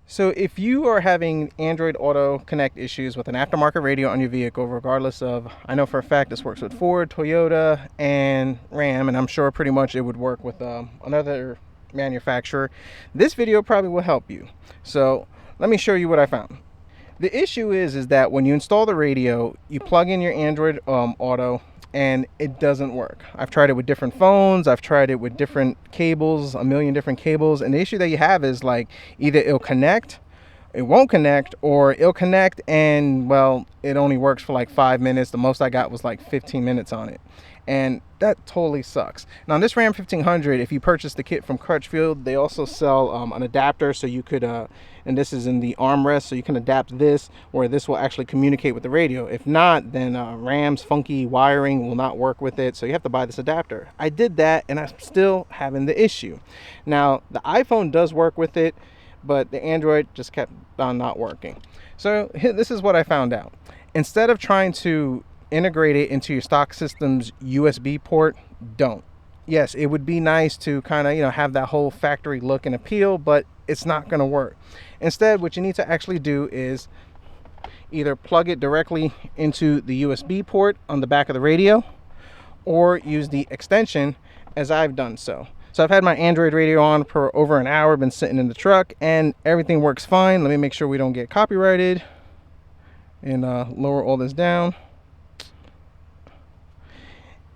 So if you are having Android Auto Connect issues with an aftermarket radio on your vehicle, regardless of, I know for a fact this works with Ford, Toyota, and Ram, and I'm sure pretty much it would work with another manufacturer, this video probably will help you. So let me show you what I found. The issue is that when you install the radio, you plug in your Android Auto and it doesn't work. I've tried it with different phones, I've tried it with different cables, a million different cables, and the issue that you have is like either it'll connect, it won't connect, or it'll connect and, well, it only works for like 5 minutes. The most I got was like 15 minutes on it, and that totally sucks. Now, on this Ram 1500, if you purchase the kit from Crutchfield, they also sell an adapter, so you could and this is in the armrest, so you can adapt this where this will actually communicate with the radio. If not, then Ram's funky wiring will not work with it, so you have to buy this adapter. I did that and I'm still having the issue. Now, the iPhone does work with it, but the Android just kept on not working. So this is what I found out. Instead of trying to integrate it into your stock system's USB port, don't. Yes, it would be nice to kind of, have that whole factory look and appeal, but it's not going to work. Instead, what you need to actually do is either plug it directly into the USB port on the back of the radio, or use the extension as I've done so. So I've had my Android radio on for over an hour, been sitting in the truck, and everything works fine. Let me make sure we don't get copyrighted and lower all this down.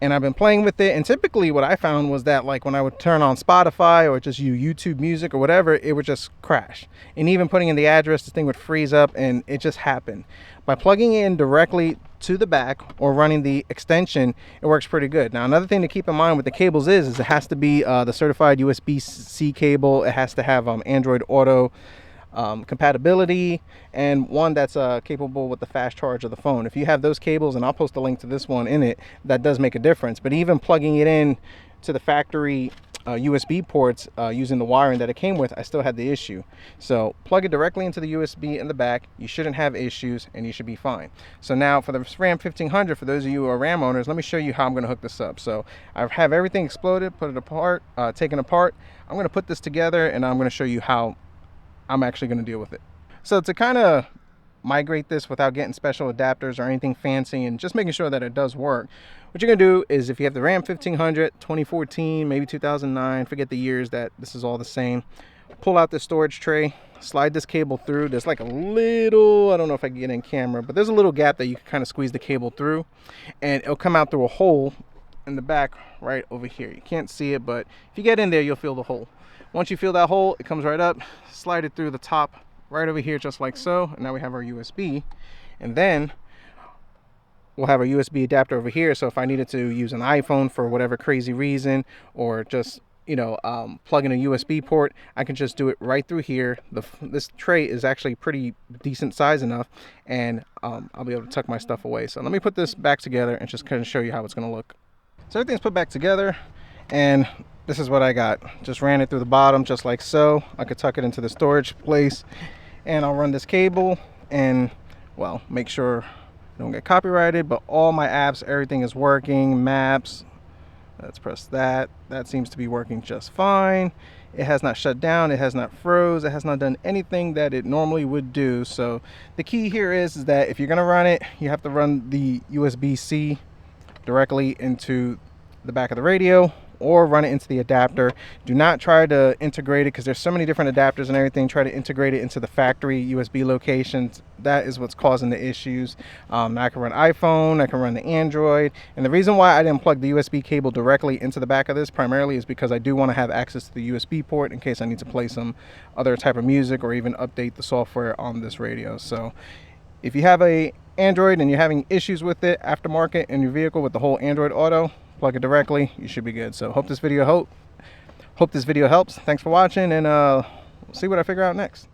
And I've been playing with it, and typically what I found was that, like, when I would turn on Spotify or just YouTube Music or whatever, it would just crash. And even putting in the address, this thing would freeze up, and it just happened. By plugging in directly to the back or running the extension, it works pretty good. Now, another thing to keep in mind with the cables is it has to be the certified USB-C cable. It has to have Android Auto compatibility, and one that's capable with the fast charge of the phone. If you have those cables, and I'll post a link to this one in it, that does make a difference. But even plugging it in to the factory USB ports using the wiring that it came with, I still had the issue. So plug it directly into the USB in the back, you shouldn't have issues and you should be fine. So now for the Ram 1500, for those of you who are Ram owners, let me show you how I'm going to hook this up. So I have everything exploded, put it apart, taken apart. I'm going to put this together and I'm going to show you how I'm actually going to deal with it. So to kind of migrate this without getting special adapters or anything fancy and just making sure that it does work, what you're going to do is, if you have the Ram 1500 2014, maybe 2009, forget the years, that this is all the same, pull out the storage tray, slide this cable through. There's like a little, I don't know if I can get in camera, but there's a little gap that you can kind of squeeze the cable through, and it'll come out through a hole in the back right over here. You can't see it, but if you get in there, you'll feel the hole. Once you feel that hole, it comes right up, slide it through the top right over here, just like so. And now we have our USB, and then we'll have our USB adapter over here. So if I needed to use an iPhone for whatever crazy reason, or just plug in a USB port, I can just do it right through here. This tray is actually pretty decent size enough, and I'll be able to tuck my stuff away. So let me put this back together and just kind of show you how it's going to look. So everything's put back together, and this is what I got. Just ran it through the bottom just like so. I could tuck it into the storage place, and I'll run this cable and, well, make sure I don't get copyrighted, but all my apps, everything is working. Maps, let's press that. That seems to be working just fine. It has not shut down, it has not froze, it has not done anything that it normally would do. So the key here is that if you're gonna run it, you have to run the USB-C directly into the back of the radio, or run it into the adapter. Do not try to integrate it, because there's so many different adapters and everything. Try to integrate it into the factory USB locations. That is what's causing the issues. I can run iPhone, I can run the Android, and the reason why I didn't plug the USB cable directly into the back of this primarily is because I do want to have access to the USB port in case I need to play some other type of music or even update the software on this radio. So if you have a Android and you're having issues with it aftermarket in your vehicle with the whole Android Auto, plug it directly, you should be good. So hope this video helps. Thanks for watching, and we'll see what I figure out next.